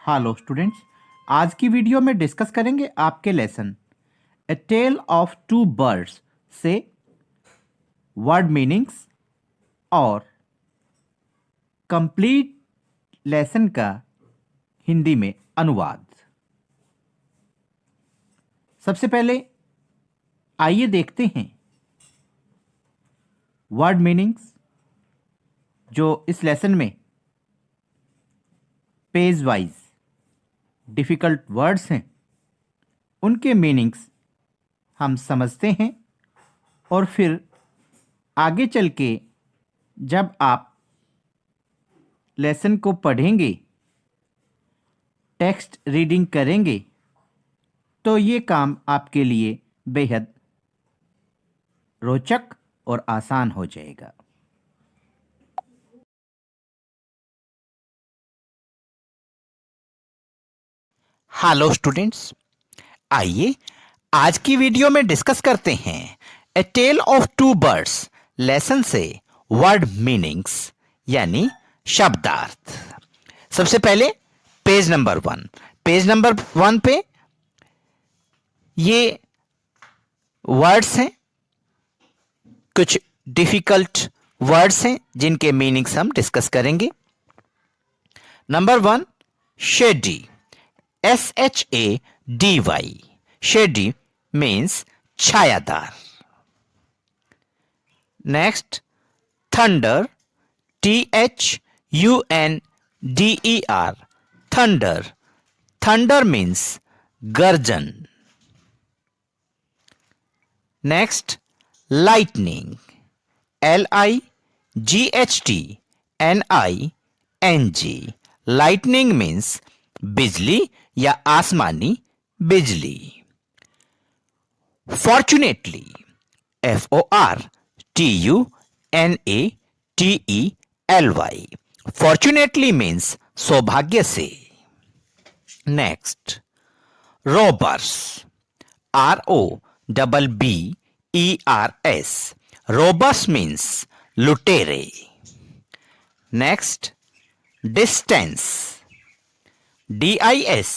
Hello students, आज की video में डिस्कस करेंगे आपके lesson a tale of two birds से वर्ड मीनिंग्स और कंप्लीट लेसन का हिंदी में अनुवाद। सबसे पहले आइए देखते हैं वर्ड मीनिंग्स जो इस लेसन में पेज वाइज डिफ़िकल्ट वर्ड्स हैं, उनके मीनिंग्स हम समझते हैं और फिर आगे चल के जब आप लेसन को पढ़ेंगे, टेक्स्ट रीडिंग करेंगे, तो ये काम आपके लिए बेहद रोचक और आसान हो जाएगा। हेलो स्टूडेंट्स, आइए आज की वीडियो में डिस्कस करते हैं a tale of two birds lesson से वर्ड मीनिंग्स यानी शब्दार्थ। सबसे पहले पेज नंबर 1 पे ये वर्ड्स हैं, कुछ डिफिकल्ट वर्ड्स हैं जिनके मीनिंग्स हम डिस्कस करेंगे। Number 1, shady, SHADY. Shady means छायादार. Next, thunder, THUNDER. Thunder. Thunder means गर्जन. Next, lightning, LIGHTNING. Lightning means बिजली या आसमानी बिजली. Fortunately, FORTUNATELY. फॉर्चुनेटली मीन्स सौभाग्य से. Next, robbers, ROBBERS. Robbers means लुटेरे. Next, distance, DISTANCE.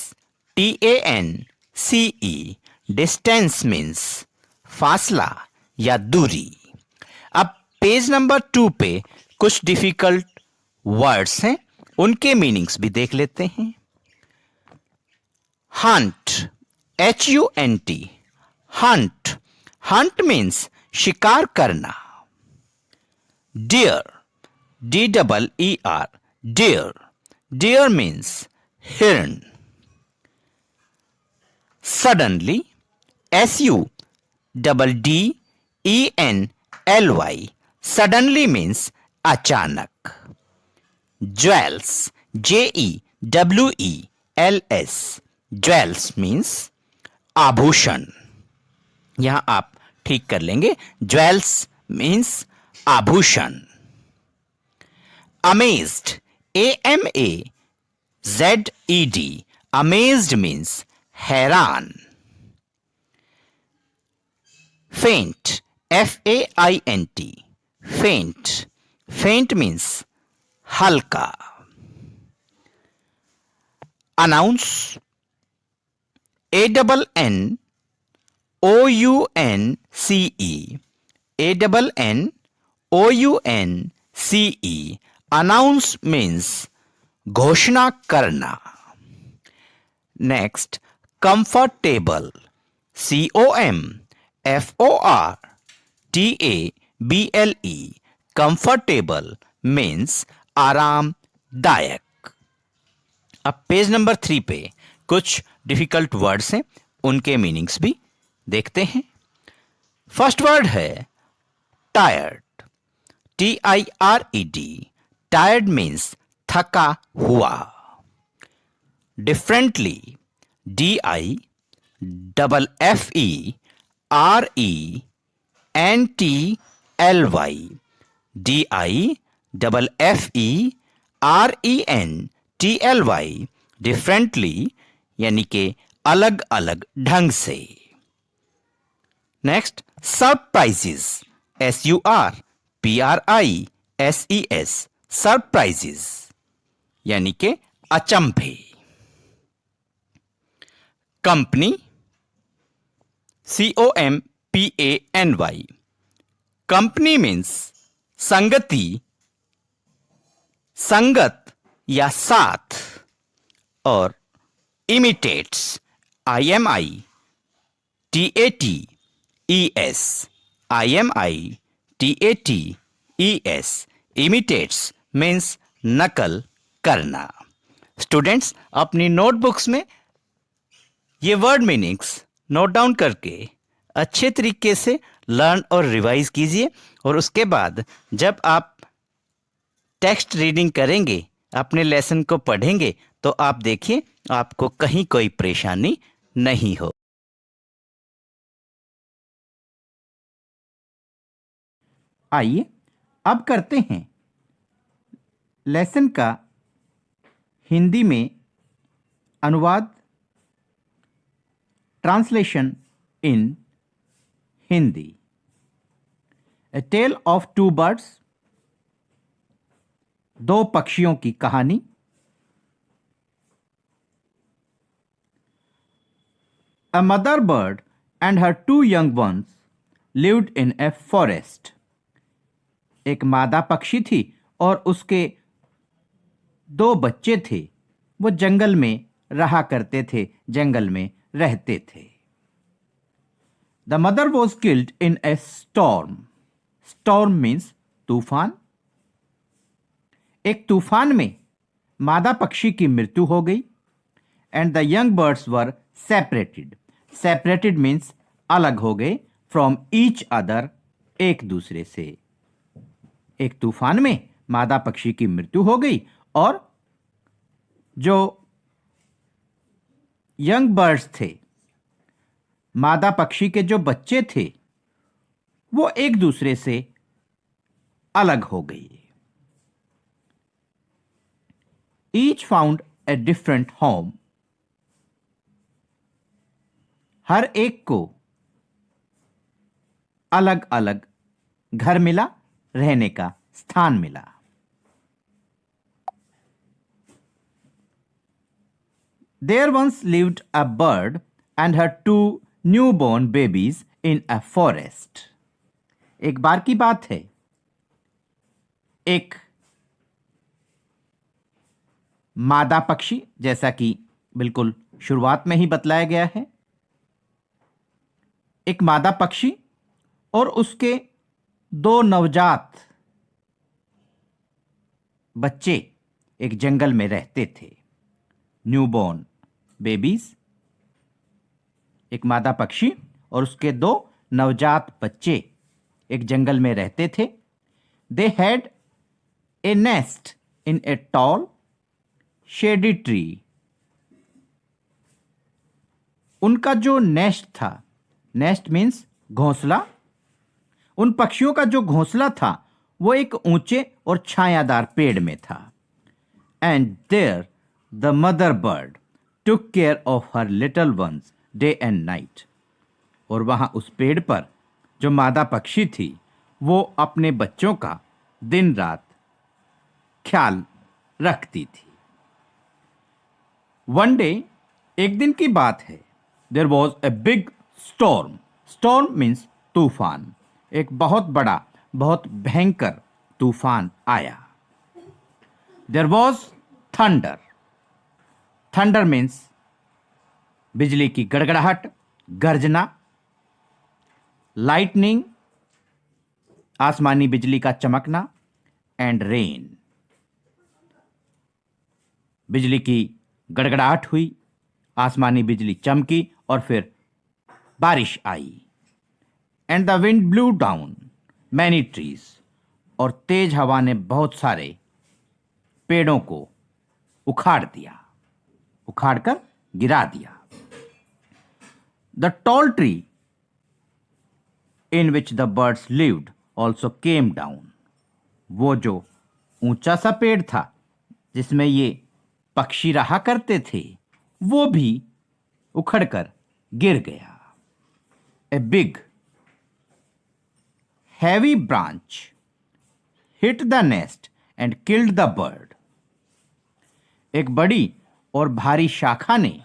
Distance means फासला या दूरी. अब पेज नंबर 2 पे कुछ डिफिकल्ट वर्ड्स हैं, उनके मीनिंग्स भी देख लेते हैं. Hunt, HUNT. Hunt. Hunt means शिकार करना. Deer, DEER. Deer. Deer means हिरण. Suddenly, SUDDENLY. सडनली मीन्स अचानक. Jewels, JEWELS. ज्वेल्स मीन्स आभूषण. यहां आप ठीक कर लेंगे, ज्वेल्स मीन्स आभूषण. Amazed, AMAZED. अमेज्ड मीन्स हैरान. Faint, FAINT. Faint. Faint means हल्का. Announce, ANNOUNCE. ANNOUNCE. Announce means घोषणा करना. Next, comfortable, COMFORTABLE. Comfortable means आरामदायक. अब पेज नंबर 3 पे कुछ डिफिकल्ट वर्ड्स हैं, उनके मीनिंग्स भी देखते हैं. फर्स्ट वर्ड है टायर्ड, TIRED. टायर्ड मीन्स थका हुआ. Differently, DIFFERENTLY. DIFFERENTLY. डिफरेंटली यानी के अलग अलग ढंग से. Next, surprises, SURPRISES. सरप्राइजेस यानी के अचंभे. company, company. Company means संगति, संगत या साथ, और imitates, imitates, imitates means नकल करना। स्टूडेंट्स, अपनी नोटबुक्स में ये वर्ड मीनिंग्स नोट डाउन करके अच्छे तरीके से लर्न और रिवाइज कीजिए, और उसके बाद जब आप टेक्स्ट रीडिंग करेंगे, अपने लेसन को पढ़ेंगे, तो आप देखिए आपको कहीं कोई परेशानी नहीं हो। आइए अब करते हैं लेसन का हिंदी में अनुवाद, translation in Hindi. A tale of two birds, दो पक्षियों की कहानी। A mother bird and her two young ones lived in a forest. एक मादा पक्षी थी और उसके दो बच्चे थे। वो जंगल में रहा करते थे, जंगल में रहते थे। The mother was killed in a storm. Storm means तूफान। एक तूफान में मादा पक्षी की मृत्यु हो गई। And the young birds were separated. Separated means अलग हो गए from each other, एक दूसरे से। एक तूफान में मादा पक्षी की मृत्यु हो गई और जो यंग बर्ड्स थे, मादा पक्षी के जो बच्चे थे, वो एक दूसरे से अलग हो गई। Each found a different home. हर एक को अलग अलग घर मिला, रहने का स्थान मिला। There once lived a bird and her two newborn babies in a forest. एक बार की बात है, एक मादा पक्षी, जैसा कि बिल्कुल शुरुआत में ही बतलाया गया है, एक मादा पक्षी और उसके दो नवजात बच्चे एक जंगल में रहते थे। न्यूबॉर्न बेबीज, एक मादा पक्षी और उसके दो नवजात बच्चे एक जंगल में रहते थे। They had a nest in a tall shady tree. उनका जो नेस्ट था, नेस्ट मीन्स घोंसला, उन पक्षियों का जो घोंसला था वो एक ऊंचे और छायादार पेड़ में था। And there the mother bird took care of her little ones day and night. और वहां उस पेड़ पर जो मादा पक्षी थी, वो अपने बच्चों का दिन रात ख्याल रखती थी। वन डे, एक दिन की बात है, there was a big storm. Storm means तूफान। एक बहुत बड़ा, बहुत भयंकर तूफान आया। There was thunder. Thunder means बिजली की गड़गड़ाहट, गर्जना। लाइटनिंग, आसमानी बिजली का चमकना। एंड रेन, बिजली की गड़गड़ाहट हुई, आसमानी बिजली चमकी और फिर बारिश आई। And the wind blew down many trees. और तेज हवा ने बहुत सारे पेड़ों को उखाड़ दिया, उखाड़कर गिरा दिया। The tall tree in which the birds lived also came down. वो जो ऊंचा सा पेड़ था जिसमें ये पक्षी रहा करते थे, वो भी उखड़कर गिर गया। A big heavy branch hit the nest and killed the bird. एक बड़ी और भारी शाखा ने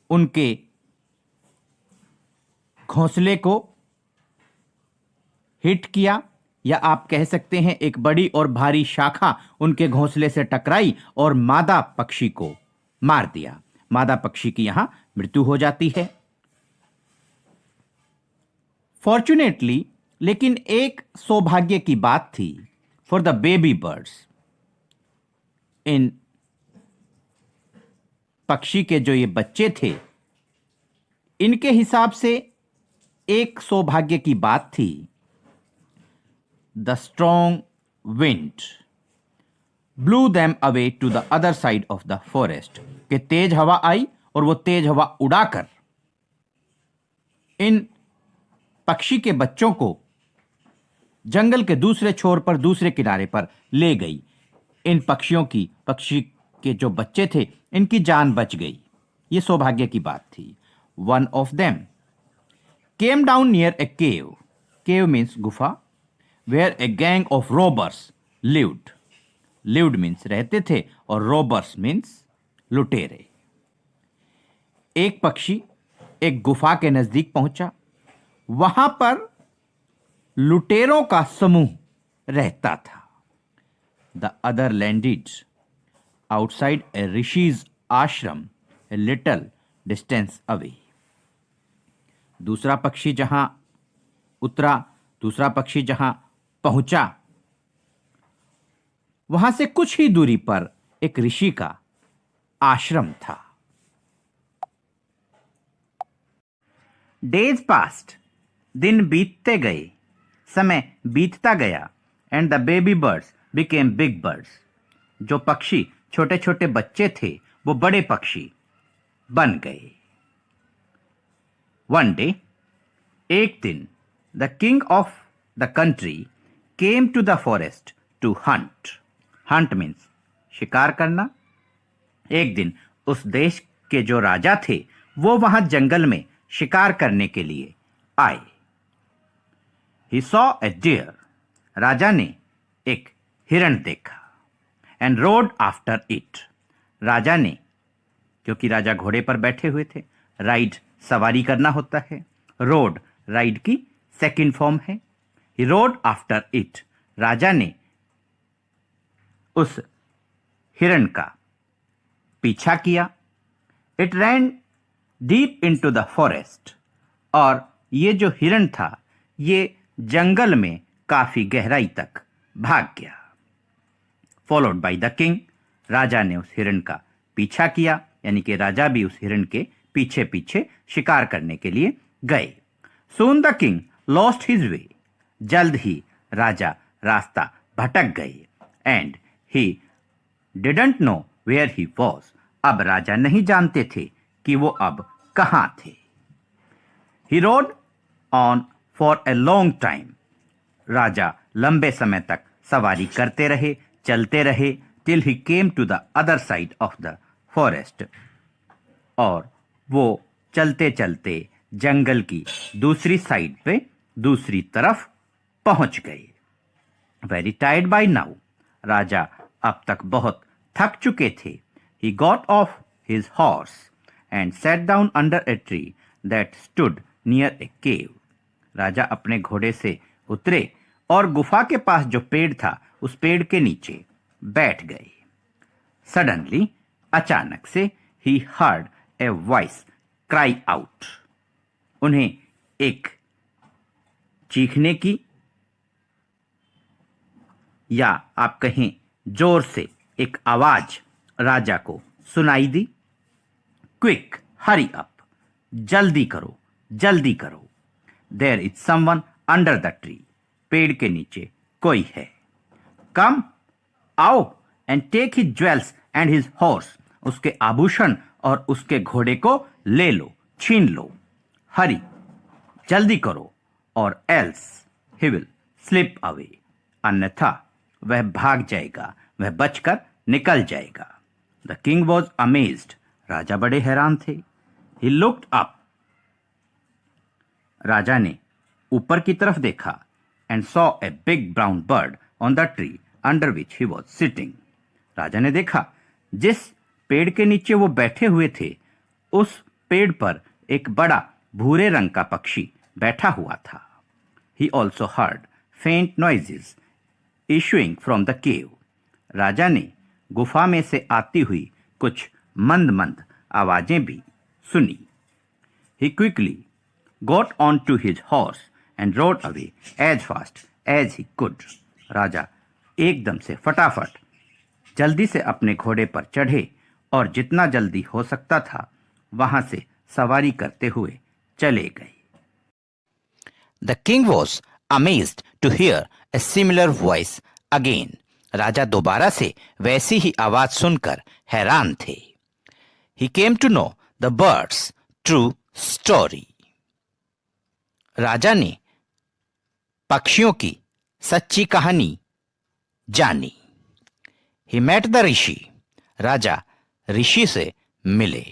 उनके घोंसले को हिट किया, या आप कह सकते हैं एक बड़ी और भारी शाखा उनके घोंसले से टकराई और मादा पक्षी को मार दिया। मादा पक्षी की यहां मृत्यु हो जाती है। फॉर्चुनेटली, लेकिन एक सौभाग्य की बात थी फॉर द बेबी बर्ड्स। इन पक्षी के जो ये बच्चे थे, इनके हिसाब से एक सौभाग्य की बात थी। The strong wind blew them away to the other side of the forest, कि तेज हवा आई और वो तेज हवा उड़ाकर इन पक्षी के बच्चों को जंगल के दूसरे छोर पर, दूसरे किनारे पर ले गई। इन पक्षी के जो बच्चे थे, इनकी जान बच गई। ये सौभाग्य की बात थी। One of them came down near a cave, cave means गुफा, where a gang of robbers lived, lived means रहते थे, और रोबर्स मीन्स लुटेरे। एक पक्षी एक गुफा के नजदीक पहुंचा। वहां पर लुटेरों का समूह रहता था। द अदर लैंडेड आउटसाइड ए ऋषिज आश्रम ए लिटल डिस्टेंस अवे। दूसरा पक्षी जहां उतरा, दूसरा पक्षी जहां पहुंचा, वहां से कुछ ही दूरी पर एक ऋषि का आश्रम था। डेज पास्ट, दिन बीतते गए, समय बीतता गया, and the baby birds became big birds. जो पक्षी छोटे छोटे बच्चे थे, वो बड़े पक्षी बन गए। वन डे, एक दिन, the king of the country came to the forest to hunt. Hunt means शिकार करना। एक दिन उस देश के जो राजा थे, वो वहां जंगल में शिकार करने के लिए आए। He saw a deer. राजा ने एक हिरण देखा। And rode after it. राजा ने, क्योंकि राजा घोड़े पर बैठे हुए थे, राइड सवारी करना होता है, रोड राइड की सेकंड फॉर्म है। He rode after it. राजा ने उस हिरण का पीछा किया। It ran deep into the forest. और ये जो हिरण था, ये जंगल में काफी गहराई तक भाग गया। फॉलोड बाय द किंग, राजा ने उस हिरण का पीछा किया, यानी कि राजा भी उस हिरण के पीछे पीछे शिकार करने के लिए गए। Soon the king lost his way, जल्द ही राजा रास्ता भटक गए। And he didn't know where he was, अब राजा नहीं जानते थे कि वो अब कहां थे। He rode on for a long time, राजा लंबे समय तक सवारी करते रहे, चलते रहे, till he came to the other side of the forest, और वो चलते चलते जंगल की दूसरी साइड पे, दूसरी तरफ पहुंच गए। वेरी टायर्ड बाय नाउ, राजा अब तक बहुत थक चुके थे। He got off his horse and sat down under a tree that stood near a cave. राजा अपने घोड़े से उतरे और गुफा के पास जो पेड़ था, उस पेड़ के नीचे बैठ गए। सडनली, अचानक से, he heard a voice cry out. उन्हें एक चीखने की, या आप कहें जोर से एक आवाज राजा को सुनाई दी। क्विक, हरी अप, जल्दी करो, जल्दी करो। There is someone under the tree, पेड़ के नीचे कोई है। कम, आओ, and take his jewels and his horse, उसके आभूषण और उसके घोड़े को ले लो, छीन लो। हरी, जल्दी करो, और else he will slip away, अन्यथा वह भाग जाएगा, वह बचकर निकल जाएगा। द किंग वॉज अमेज्ड, राजा बड़े हैरान थे। ही लुक्ड अप, राजा ने ऊपर की तरफ देखा, and saw a big brown bird on the tree under which he was sitting. राजा ने देखा, जिस पेड़ के नीचे वो बैठे हुए थे, उस पेड़ पर एक बड़ा भूरे रंग का पक्षी बैठा हुआ था. He also heard faint noises issuing from the cave. राजा ने गुफा में से आती हुई कुछ मंद मंद आवाजें भी सुनी. He quickly got onto his horse and rode away as fast as he could. राजा एकदम से फटाफट जल्दी से अपने घोड़े पर चढ़े और जितना जल्दी हो सकता था वहां से सवारी करते हुए चले गए. The king was amazed to hear a similar voice again. राजा दोबारा से वैसी ही आवाज सुनकर हैरान थे. He came to know the bird's true story. राजा ने पक्षियों की सच्ची कहानी जानी. He met the rishi. राजा ऋषि से मिले.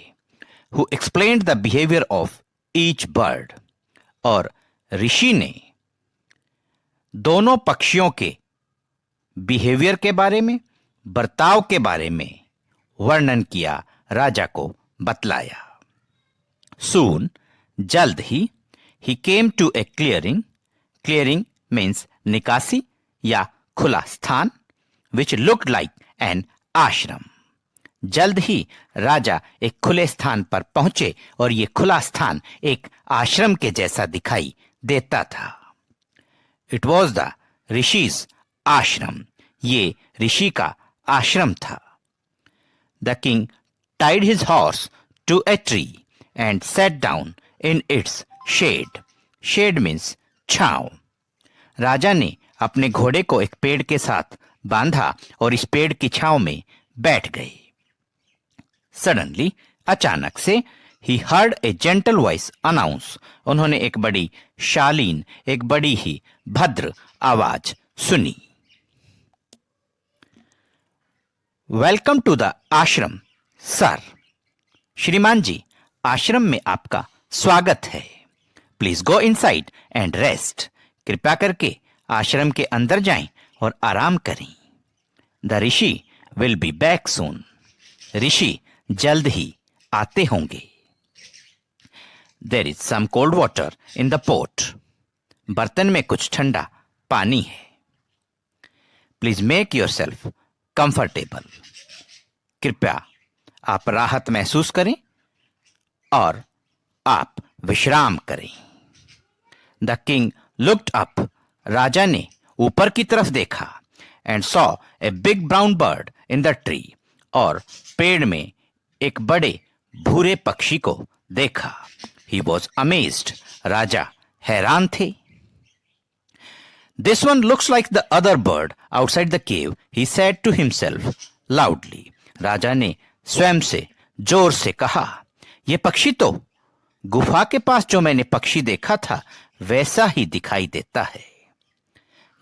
Who explained the behavior of each bird. और ऋषि ने दोनों पक्षियों के बिहेवियर के बारे में, बर्ताव के बारे में वर्णन किया, राजा को बतलाया. Soon, जल्द ही, he came to a clearing. Clearing means निकासी या खुला स्थान, which looked like an ashram. जल्द ही राजा एक खुले स्थान पर पहुंचे और ये खुला स्थान एक आश्रम के जैसा दिखाई देता था. It was the ऋषि's आश्रम. ये ऋषि का आश्रम था. The king tied his horse to a tree and sat down in its shade. Shade means छांव. राजा ने अपने घोड़े को एक पेड़ के साथ बांधा और इस पेड़ की छांव में बैठ गए. Suddenly, अचानक से, he heard a gentle voice announce. उन्होंने एक बड़ी शालीन, एक बड़ी ही भद्र आवाज सुनी. Welcome to the ashram, sir. श्रीमान जी, आश्रम में आपका स्वागत है. Please go inside and rest. कृपया करके आश्रम के अंदर जाएं और आराम करें. The rishi will be back soon. ऋषि जल्द ही आते होंगे. There is some cold water in the pot. बर्तन में कुछ ठंडा पानी है. Please make yourself comfortable. कृपया आप राहत महसूस करें और आप विश्राम करें. The king looked up. राजा ने ऊपर की तरफ देखा and saw a big brown bird in the tree. और पेड़ में एक बड़े भूरे पक्षी को देखा. He was amazed. राजा हैरान थे. This one looks like the other bird outside the cave, he said to himself loudly. राजा ने स्वयं से जोर से कहा, ये पक्षी तो गुफा के पास जो मैंने पक्षी देखा था वैसा ही दिखाई देता है.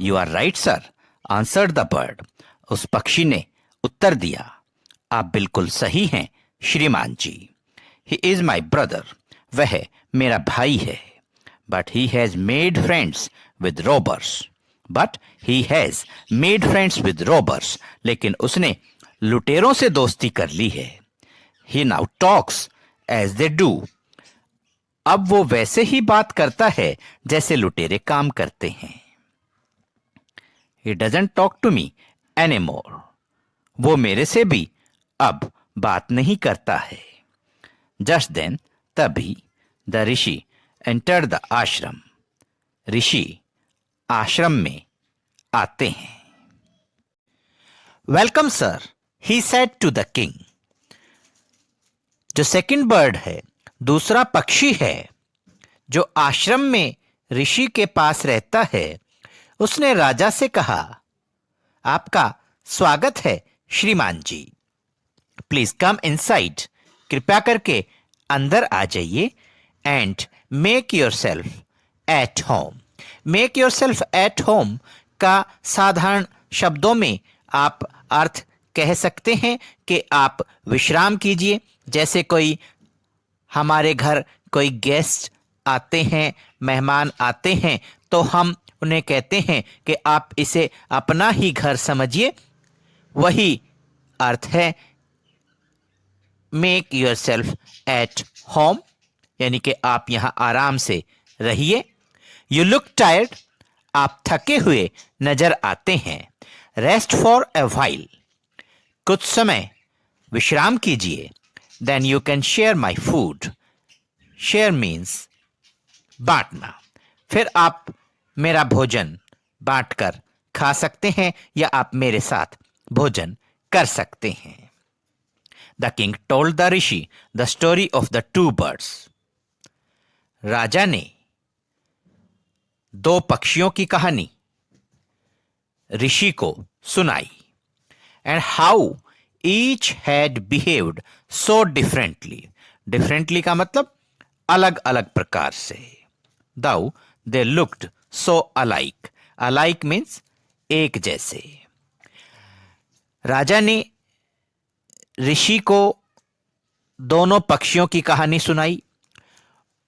You are right, sir, answered the bird. उस पक्षी ने उत्तर दिया, आप बिल्कुल सही हैं श्रीमान जी. He is my brother. वह मेरा भाई है. But he has made friends with robbers. But he has made friends with robbers. लेकिन उसने लुटेरों से दोस्ती कर ली है. He now talks as they do. अब वो वैसे ही बात करता है जैसे लुटेरे काम करते हैं. He doesn't talk to me anymore. वो मेरे से भी अब बात नहीं करता है. Just then, तभी, the rishi entered the ashram. ऋषि आश्रम में आते हैं. Welcome, sir, he said to the king. जो सेकंड बर्ड है, दूसरा पक्षी है, जो आश्रम में ऋषि के पास रहता है, उसने राजा से कहा, आपका स्वागत है श्रीमान जी. Please come inside. कृपया करके अंदर आ जाइए. And make your self at home. Make your self at home का साधारण शब्दों में आप अर्थ कह सकते हैं कि आप विश्राम कीजिए. जैसे कोई हमारे घर कोई गेस्ट आते हैं, मेहमान आते हैं, तो हम उन्हें कहते हैं कि आप इसे अपना ही घर समझिए. वही अर्थ है make your self at home, यानी कि आप यहाँ आराम से रहिए। यू लुक टायर्ड, आप थके हुए नजर आते हैं। रेस्ट फॉर ए व्हाइल, कुछ समय विश्राम कीजिए। Then you can share my food, share means बांटना, फिर आप मेरा भोजन बांटकर खा सकते हैं या आप मेरे साथ भोजन कर सकते हैं। The king told the rishi the story of the two birds, राजा ने दो पक्षियों की कहानी ऋषि को सुनाई। And how each had behaved so differently, differently का मतलब अलग अलग प्रकार से। Though they looked so alike, alike means एक जैसे। राजा ने ऋषि को दोनों पक्षियों की कहानी सुनाई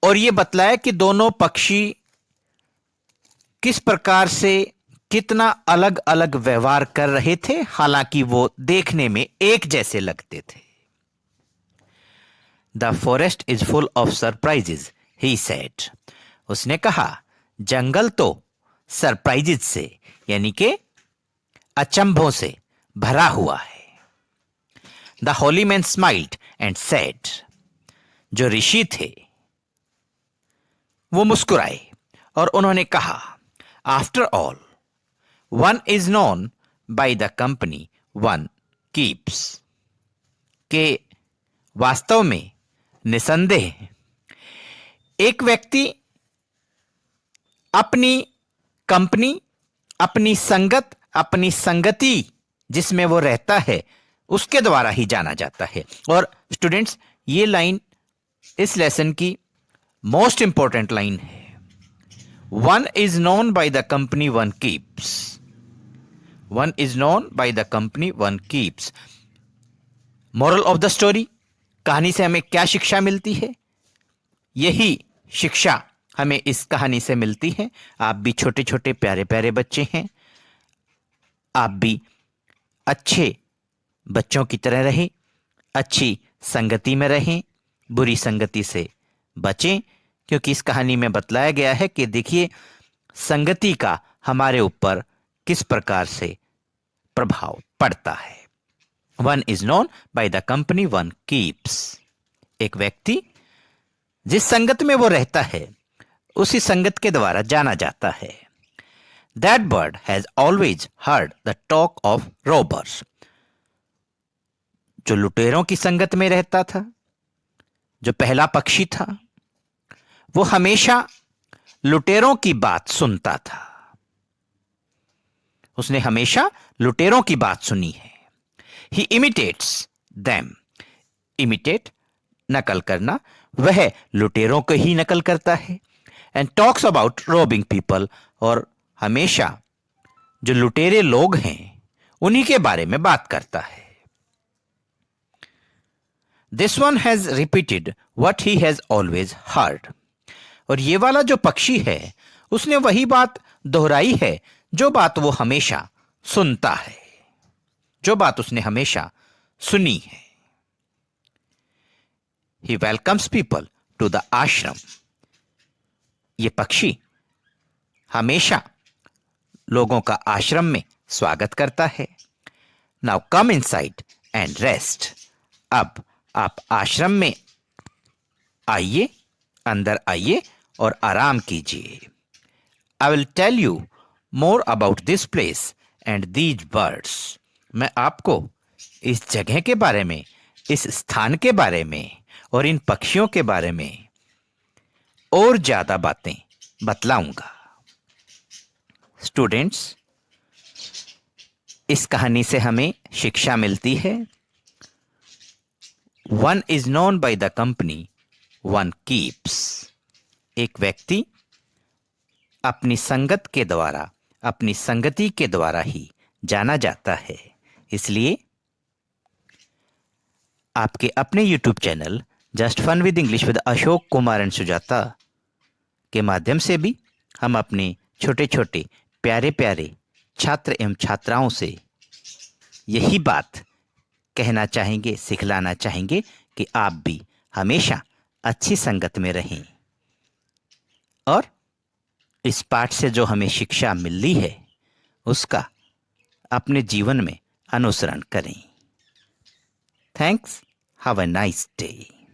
और यह बतलाया कि दोनों पक्षी किस प्रकार से कितना अलग अलग व्यवहार कर रहे थे, हालांकि वो देखने में एक जैसे लगते थे। The forest is full of surprises, he said, उसने कहा जंगल तो सरप्राइजेज से यानी कि अचंभों से भरा हुआ है। The Holi man smiled and said, जो ऋषि थे वो मुस्कुराए और उन्होंने कहा after all one is known by the company one keeps, के वास्तव में निसंदेह एक व्यक्ति अपनी कंपनी, अपनी संगत, अपनी संगति जिसमें वो रहता है उसके द्वारा ही जाना जाता है। और स्टूडेंट्स, ये लाइन इस लेसन की मोस्ट इंपॉर्टेंट लाइन है। One is known by the company one keeps, one is known by the company one keeps. Moral of the story, कहानी से हमें क्या शिक्षा मिलती है? यही शिक्षा हमें इस कहानी से मिलती है। आप भी छोटे छोटे प्यारे प्यारे बच्चे हैं, आप भी अच्छे बच्चों की तरह रहें, अच्छी संगति में रहें, बुरी संगति से बचें, क्योंकि इस कहानी में बतलाया गया है कि देखिए संगति का हमारे ऊपर किस प्रकार से प्रभाव पड़ता है। One is known by the company one keeps, एक व्यक्ति जिस संगत में वो रहता है उसी संगत के द्वारा जाना जाता है। That bird has always heard the talk of robbers, जो लुटेरों की संगत में रहता था, जो पहला पक्षी था, वो हमेशा लुटेरों की बात सुनता था। उसने हमेशा लुटेरों की बात सुनी है। ही इमिटेट्स देम, इमिटेट नकल करना, वह लुटेरों को ही नकल करता है। And talks about robin people, और हमेशा जो लुटेरे लोग हैं उन्हीं के बारे में बात करता है। This one has repeated what he has always heard, और ये वाला जो पक्षी है उसने वही बात दोहराई है जो बात वो हमेशा सुनता है, जो बात उसने हमेशा सुनी है। ही वेलकम्स पीपल टू द आश्रम, ये पक्षी हमेशा लोगों का आश्रम में स्वागत करता है। Now come inside and rest, अब आप आश्रम में आइए, अंदर आइए और आराम कीजिए। I will tell you more about this place and these birds, मैं आपको इस जगह के बारे में, इस स्थान के बारे में और इन पक्षियों के बारे में और ज्यादा बातें बतलाऊंगा। स्टूडेंट्स, इस कहानी से हमें शिक्षा मिलती है। One is known by the company one keeps, एक व्यक्ति अपनी संगत के द्वारा, अपनी संगति के द्वारा ही जाना जाता है। इसलिए आपके अपने YouTube channel just fun with English with Ashok Kumar and Sujata के माध्यम से भी हम अपने छोटे छोटे प्यारे प्यारे छात्र एवं छात्राओं से यही बात कहना चाहेंगे, सिखलाना चाहेंगे कि आप भी हमेशा अच्छी संगत में रहें और इस पाठ से जो हमें शिक्षा मिली है उसका अपने जीवन में अनुसरण करें। Thanks. Have a nice day.